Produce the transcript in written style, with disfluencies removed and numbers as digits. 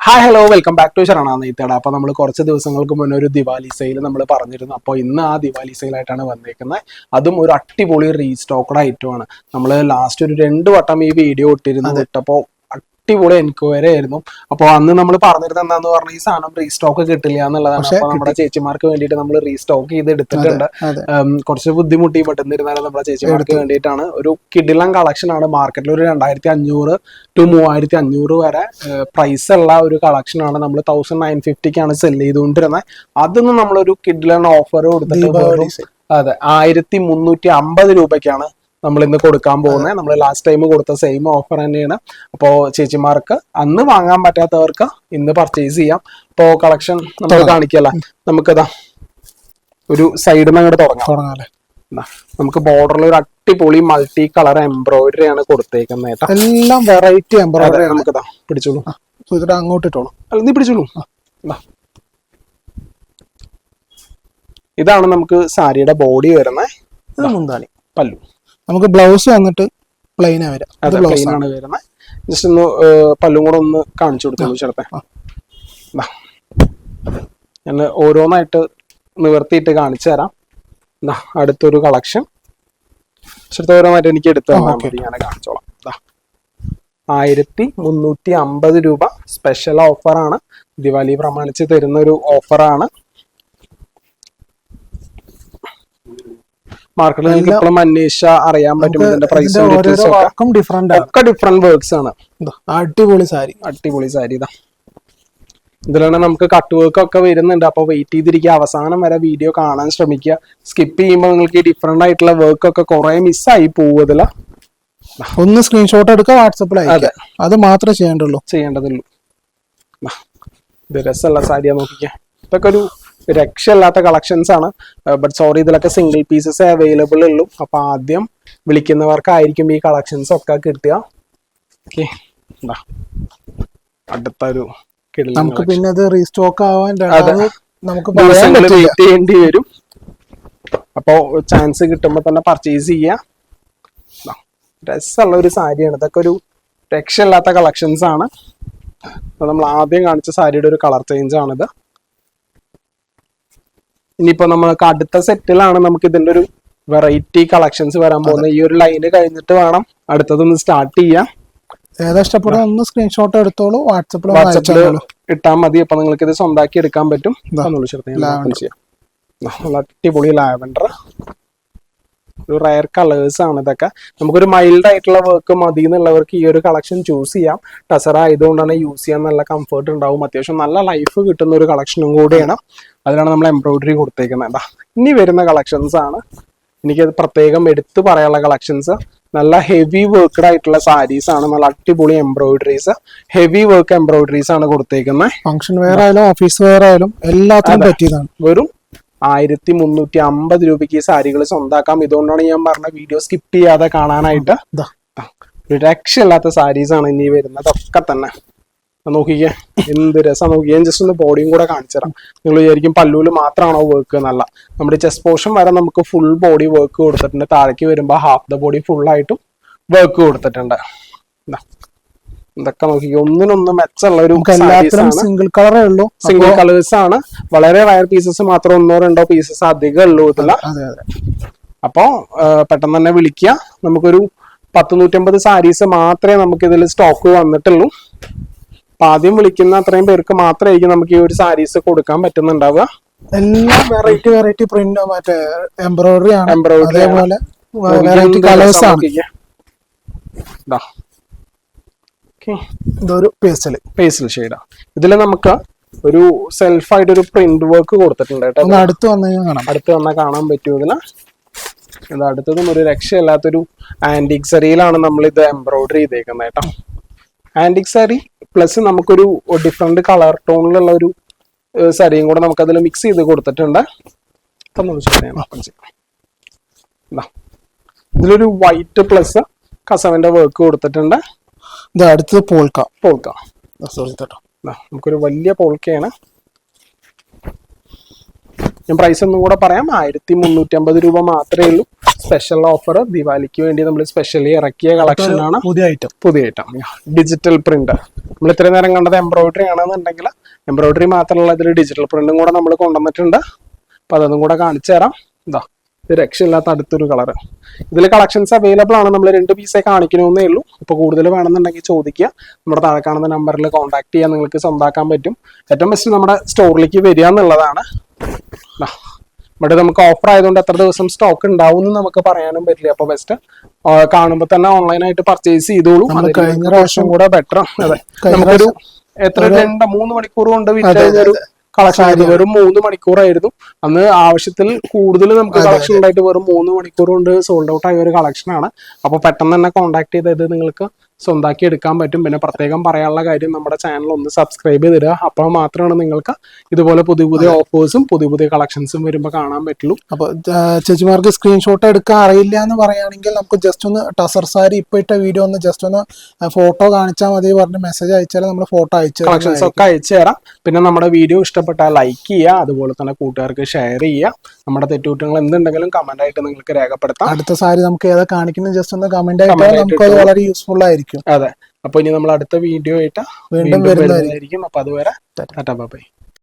Hi hello welcome back to ശരണ നെയ്ത്തേട. അപ്പോൾ നമ്മൾ കുറച്ച് ദിവസങ്ങൾക്ക് മുന്നേ ഒരു ദിവാലി സെയിൽ നമ്മൾ പറഞ്ഞിരുന്നു. അപ്പോൾ ഇന്ന് ആ ദിവാലി സെയിലായിട്ടാണ് വന്നേക്കുന്നത്. അതും ഒരു അടിപൊളി റീസ്റ്റോക്കഡ് ഐറ്റമാണ്. നമ്മൾ ലാസ്റ്റ് ഒരു 2 വട്ടം ഈ വീഡിയോ ഇട്ടപ്പോൾ അടിപൊളി എൻക്വയറി ആയിരുന്നു. അപ്പോൾ അന്ന് നമ്മൾ പറഞ്ഞിരുന്നത് എന്താന്ന് പറഞ്ഞാൽ ഈ സാധനം റീസ്റ്റോക്ക് കിട്ടില്ല എന്നുള്ളതാണ്. അപ്പോൾ നമ്മുടെ ചേച്ചിമാർക്ക് വേണ്ടിയിട്ട് നമ്മൾ റീസ്റ്റോക്ക് ചെയ്ത് എടുത്തിട്ടുണ്ട്. കുറച്ച് ബുദ്ധിമുട്ടി പെട്ടെന്നിരുന്നാലും നമ്മുടെ ചേച്ചിമാർക്ക് വേണ്ടിയിട്ടാണ്. ഒരു കിടിലൻ കളക്ഷൻ ആണ്. മാർക്കറ്റിൽ ഒരു 2500 to 3500 വരെ പ്രൈസ് ഉള്ള ഒരു കളക്ഷൻ ആണ്. നമ്മൾ 1950-ക്കാണ് സെല് ചെയ്തുകൊണ്ടിരുന്നത്. അതൊന്നും നമ്മളൊരു കിഡിലൻ ഓഫർ കൊടുത്തിട്ട് അതെ 1350 രൂപയ്ക്കാണ് നമ്മൾ ഇന്ന് കൊടുക്കാൻ പോകുന്നത്. നമ്മൾ ലാസ്റ്റ് ടൈം കൊടുത്ത സെയിം ഓഫർ തന്നെയാണ്. അപ്പോൾ ചേച്ചിമാർക്ക് അന്ന് വാങ്ങാൻ പറ്റാത്തവർക്ക് ഇന്ന് പർച്ചേസ് ചെയ്യാം. ഇപ്പോൾ കളക്ഷൻ നമ്മൾ കാണിക്കല്ല, നമുക്കിതാ ഒരു സൈഡിൽ നിന്ന് അങ്ങോട്ട് തുടങ്ങാം. നമുക്ക് ബോർഡറിൽ ഒരു അടിപൊളി മൾട്ടി കളർ എംബ്രോയിഡറി ആണ് കൊടുത്തേക്കുന്നത്. എല്ലാം വെറൈറ്റി എംബ്രോയിഡറി. നമുക്കിതാ പിടിച്ചോളൂ, അങ്ങോട്ട് ഇട്ടോളൂ. അല്ല നീ പിടിച്ചോളൂ. ഇതാണ് നമുക്ക് സാരിയുടെ ബോഡി വരുന്നത്. മുന്താണി പല്ലു. നമുക്ക് ബ്ലൗസ് വന്നിട്ട് പ്ലെയിൻ വരാം. പ്ലെയിൻ ആണ് വരുന്നത്. ജസ്റ്റ് ഒന്ന് പല്ലും കൂടെ ഒന്ന് കാണിച്ചു കൊടുത്തോളൂ ചേർത്തെ. ഞാൻ ഓരോന്നായിട്ട് നിവർത്തിയിട്ട് കാണിച്ചു തരാം. അടുത്തൊരു കളക്ഷൻ ഓരോന്നായിട്ട് എനിക്ക് എടുത്തു തന്നാൽ മതി, ഞാൻ കാണിച്ചോളാം. 1350 രൂപ സ്പെഷ്യൽ ഓഫറാണ്. ദിവാലി പ്രമാണിച്ച് തരുന്ന ഒരു ഓഫറാണ്. മാർക്കറ്റിൽ നിങ്ങൾക്ക് ഇപ്പോഴും അന്വേഷിച്ചാൽ അറിയാൻ പറ്റും ഇതിന്റെ പ്രൈസും ഒക്കെ ഡിഫറെന്റ് വർക്ക്സ് ആണ്. അടിപൊളി സാരി ഇതാ. ഇതിലാണ് നമുക്ക് കട്ട് വർക്ക് ഒക്കെ വരുന്നുണ്ട്. അപ്പൊ വെയിറ്റ് ചെയ്തിരിക്കുക, അവസാനം വരെ വീഡിയോ കാണാൻ ശ്രമിക്കുക. സ്കിപ്പ് ചെയ്യുമ്പോൾ നിങ്ങൾക്ക് ഈ ഡിഫറെന്റ് ആയിട്ടുള്ള വർക്ക് ഒക്കെ കുറെ മിസ്സായി പോവതില്ല. ഒന്ന് സ്ക്രീൻഷോട്ട് എടുക്കുക, വാട്സപ്പിൽ അയക്കുക. അത് മാത്രമേ ചെയ്യേണ്ടുള്ളൂ. ഇത് രസമുള്ള സാരിയാ, നോക്കിക്കുക. ഇതൊക്കെ ഒരു രക്ഷയില്ലാത്ത കളക്ഷൻസ് ആണ്. ബട്ട് സോറി, ഇതിലൊക്കെ സിംഗിൾ പീസസ് അവൈലബിൾ ഉള്ളൂ. അപ്പൊ ആദ്യം വിളിക്കുന്നവർക്കായിരിക്കും ഈ കളക്ഷൻസ് ഒക്കെ കിട്ടുക. ഓക്കെ, അടുത്തൊരു നമുക്ക് പിന്നെ അത് റീസ്റ്റോക്ക് ആവാൻ നമുക്ക് വെയിറ്റ് ചെയ്യേണ്ടി വരും. അപ്പോ ചാൻസ് കിട്ടുമ്പോ തന്നെ പർച്ചേസ് ചെയ്യാം. രസമുള്ള ഒരു സാരിയാണ്. ഇതൊക്കെ ഒരു രക്ഷയില്ലാത്ത കളക്ഷൻസ് ആണ്. നമ്മൾ ആദ്യം കാണിച്ച സാരിയുടെ ഒരു കളർ ചേഞ്ച് ആണിത്. ഇനിയിപ്പോ നമുക്ക് അടുത്ത സെറ്റിലാണ് നമുക്ക് ഇതിന്റെ ഒരു വെറൈറ്റി കളക്ഷൻസ് വരാൻ പോകുന്നത്. ഈ ഒരു ലൈന് കഴിഞ്ഞിട്ട് വേണം അടുത്തതൊന്ന് സ്റ്റാർട്ട് ചെയ്യാം. ഏതാ ഇഷ്ടപ്പെടുക ഒന്ന് സ്ക്രീൻഷോട്ട് എടുത്തോളൂ, വാട്സപ്പിൽ ഇട്ടാൽ മതി. അപ്പൊ നിങ്ങൾക്ക് ഇത് സ്വന്തമാക്കി എടുക്കാൻ പറ്റും. അടിപൊളി ലാവൻഡർ, ഒരു റയർ കളേഴ്സ് ആണ് ഇതൊക്കെ. നമുക്കൊരു മൈൽഡ് ആയിട്ടുള്ള വർക്ക് മതി എന്നുള്ളവർക്ക് ഈ ഒരു കളക്ഷൻ ചൂസ് ചെയ്യാം. ടസർ ആയതുകൊണ്ടാണ് യൂസ് ചെയ്യാൻ നല്ല കംഫർട്ട് ഉണ്ടാവും. അത്യാവശ്യം നല്ല ലൈഫ് കിട്ടുന്ന ഒരു കളക്ഷനും കൂടിയാണ്. അതിലാണ് നമ്മൾ എംബ്രോയിഡറി കൊടുത്തേക്കുന്നത്. ഇനി വരുന്ന കളക്ഷൻസ് ആണ് എനിക്കത് പ്രത്യേകം എടുത്തു പറയാനുള്ള കളക്ഷൻസ്. നല്ല ഹെവി വർക്ക്ഡ് ആയിട്ടുള്ള സാരീസ് ആണ്. നല്ല അടിപൊളി എംബ്രോയിഡറീസ്, ഹെവി വർക്ക് എംബ്രോയിഡറീസ് ആണ് കൊടുത്തേക്കുന്നത്. ഫംഗ്ഷൻ വെയർ ആയാലും ഓഫീസ് വെയർ ആയാലും എല്ലാത്തിനും പറ്റിയതാണ്. വെറും 1350 രൂപയ്ക്ക് ഈ സാരികൾ സ്വന്താക്കാം. ഇതുകൊണ്ടാണ് ഞാൻ പറഞ്ഞ വീഡിയോ സ്കിപ്പ് ചെയ്യാതെ കാണാനായിട്ട്. ഒരു രക്ഷയില്ലാത്ത സാരീസ് ആണ് ഇനി വരുന്നതൊക്കെ തന്നെ. നോക്കിക്കേ എന്ത് രസം. നോക്കിയാൽ ജസ്റ്റ് ഒന്ന് ബോഡിയും കൂടെ കാണിച്ചു തരാം. നിങ്ങൾ വിചാരിക്കും പല്ലൂല് മാത്രമാണോ വർക്ക് എന്നല്ല. നമ്മുടെ ചെസ്റ്റ് പോർഷൻ വരെ നമുക്ക് ഫുൾ ബോഡി വർക്ക് കൊടുത്തിട്ടുണ്ട്. താഴേക്ക് വരുമ്പോൾ ഹാഫ് ദ ബോഡി ഫുൾ ആയിട്ടും വർക്ക് കൊടുത്തിട്ടുണ്ട്. ഇതൊക്കെ നോക്കിക്കോ, ഒന്നിനൊന്ന് മെച്ചമുള്ള ഒരു സിംഗിൾ കളറേ ഉള്ളൂ. സിംഗിൾ കളേഴ്സ് ആണ്. വളരെ റയർ പീസസ് മാത്രം 1-2 പീസസ് അധികം ഉള്ളൂ ഇതില്ല. അപ്പോ പെട്ടെന്ന് തന്നെ വിളിക്കുക. നമുക്കൊരു 100-150 സാരീസ് മാത്രമേ നമുക്ക് ഇതിൽ സ്റ്റോക്ക് വന്നിട്ടുള്ളൂ. അപ്പൊ ആദ്യം വിളിക്കുന്ന അത്രയും പേർക്ക് മാത്രമായിരിക്കും നമുക്ക് ഈ ഒരു സാരീസ് കൊടുക്കാൻ പറ്റുന്നുണ്ടാവുക. എല്ലാം വെറൈറ്റി പ്രിന്റ്, മറ്റേ എംബ്രോയിഡറി ആണ്. അതേപോലെ വെറൈറ്റി കളേഴ്സ് ആണ്. ഇതൊരു പേസ്റ്റൽ ഷെയ്ഡാ. ഇതില് നമുക്ക് ഒരു സെൽഫായിട്ട് ഒരു പ്രിന്റ് വർക്ക് കൊടുത്തിട്ടുണ്ട് കേട്ടോ. അടുത്ത് വന്നാൽ കാണാൻ പറ്റും. ഇതിന് അടുത്തതും ഒരു രക്ഷയില്ലാത്തൊരു ആന്റിക് സാരിയിലാണ് നമ്മൾ ഇത് എംബ്രോയിഡറി ചെയ്തേക്കുന്നത് കേട്ടോ. ആന്റിക് സാരി പ്ലസ് നമുക്കൊരു ഡിഫറെന്റ് കളർ ടോണിലുള്ള ഒരു സാരിയും കൂടെ നമുക്ക് അതിൽ മിക്സ് ചെയ്ത് കൊടുത്തിട്ടുണ്ട്. ഇതിലൊരു വൈറ്റ് പ്ലസ് കസവിന്റെ വർക്ക് കൊടുത്തിട്ടുണ്ട്. അടുത്തത് പോൾക്ക. നമുക്കൊരു വലിയ പോൾക്കയാണ്. ഞാൻ പ്രൈസ് ഒന്നും കൂടെ പറയാം, 1350 രൂപ മാത്രമേ ഉള്ളൂ. സ്പെഷ്യൽ ഓഫർ ദിവാലിക്ക് വേണ്ടി നമ്മൾ സ്പെഷ്യലി ഇറക്കിയ കളക്ഷൻ ആണ്. പുതിയ ഐറ്റം ഡിജിറ്റൽ പ്രിന്റ്. നമ്മൾ ഇത്രയും നേരം കണ്ടത് എംബ്രോയിഡറി ആണെന്നുണ്ടെങ്കിൽ എംബ്രോയിഡറി മാത്രമല്ല, ഇതിൽ ഡിജിറ്റൽ പ്രിന്റും കൂടെ നമ്മൾ കൊണ്ടുവന്നിട്ടുണ്ട്. അപ്പൊ അതൊന്നും കൂടെ കാണിച്ചു തരാം. ഇതാ, ഇത് രക്ഷയില്ലാത്ത അടുത്തൊരു കളർ. ഇതിൽ കളക്ഷൻസ് അവൈലബിൾ ആണ്. നമ്മൾ 2 പീസേ കാണിക്കണമെന്നേ ഉള്ളൂ. ഇപ്പൊ കൂടുതൽ വേണമെന്നുണ്ടെങ്കിൽ ചോദിക്കുക. നമ്മുടെ താഴെ കാണുന്ന നമ്പറിൽ കോൺടാക്ട് ചെയ്യാൻ നിങ്ങൾക്ക് സ്വന്താക്കാൻ പറ്റും. ഏറ്റവും ബെസ്റ്റ് നമ്മുടെ സ്റ്റോറിലേക്ക് വരിക എന്നുള്ളതാണ്. ഇവിടെ നമുക്ക് ഓഫർ ആയതുകൊണ്ട് എത്ര ദിവസം സ്റ്റോക്ക് ഉണ്ടാവും എന്ന് നമുക്ക് പറയാനും പറ്റില്ല. അപ്പൊ ബെസ്റ്റ് കാണുമ്പോൾ തന്നെ ഓൺലൈനായിട്ട് പർച്ചേസ് ചെയ്തോളൂ. കഴിഞ്ഞ പ്രാവശ്യം കൂടെ ബെറ്റർ. അതെ, നമുക്കൊരു എത്ര 2-3 മണിക്കൂർ കൊണ്ട് വിറ്റൊരു കളക്ഷൻ ആയിരുന്നു. വെറും 3 മണിക്കൂറായിരുന്നു അന്ന്. ആവശ്യത്തിൽ കൂടുതൽ നമുക്ക് കളക്ഷൻ ഉണ്ടായിട്ട് വെറും 3 മണിക്കൂർ കൊണ്ട് സോൾഡ് ഔട്ട് ആയ ഒരു കളക്ഷൻ ആണ്. അപ്പൊ പെട്ടെന്ന് തന്നെ കോൺടാക്ട് ചെയ്ത് നിങ്ങൾക്ക് സ്വന്താക്കി എടുക്കാൻ പറ്റും. പിന്നെ പ്രത്യേകം പറയാനുള്ള കാര്യം, നമ്മുടെ ചാനൽ ഒന്ന് സബ്സ്ക്രൈബ് ചെയ്തിടുക. അപ്പോൾ മാത്രമാണ് നിങ്ങൾക്ക് ഇതുപോലെ പുതിയ ഓഫേഴ്സും പുതിയ കളക്ഷൻസും വരുമ്പോൾ കാണാൻ പറ്റുള്ളൂ. അപ്പൊ ചേച്ചിമാർക്ക് സ്ക്രീൻഷോട്ട് എടുക്കാൻ അറിയില്ല എന്ന് പറയുകയാണെങ്കിൽ നമുക്ക് ജസ്റ്റ് ഒന്ന് ടസർ സാരി ഇപ്പൊ ഇട്ട വീഡിയോ ഒന്ന് ജസ്റ്റ് ഒന്ന് ഫോട്ടോ കാണിച്ചാൽ മതി, പറഞ്ഞ് മെസ്സേജ് അയച്ചാൽ നമ്മൾ ഫോട്ടോ അയച്ചു കളക്ഷൻസ് ഒക്കെ അയച്ചു തരാം. പിന്നെ നമ്മുടെ വീഡിയോ ഇഷ്ടപ്പെട്ടാൽ ലൈക്ക് ചെയ്യുക, അതുപോലെ തന്നെ കൂട്ടുകാർക്ക് ഷെയർ ചെയ്യുക. നമ്മുടെ തെറ്റുകുറ്റങ്ങൾ എന്തുണ്ടെങ്കിലും കമന്റ് ആയിട്ട് നിങ്ങൾക്ക് രേഖപ്പെടുത്താം. അടുത്ത സാരി നമുക്ക് ഏതാ കാണിക്കുന്നത് ജസ്റ്റ് ഒന്ന് കമന്റ് ആയിട്ട് നമുക്ക് അത് വളരെ യൂസ്ഫുൾ ആയിരിക്കും. അതെ, അപ്പൊ ഇനി നമ്മൾ അടുത്ത വീഡിയോ ആയിട്ട് വീണ്ടും വരുന്നതായിരിക്കും. അപ്പൊ അതുവരെ ടാറ്റാ ബൈ.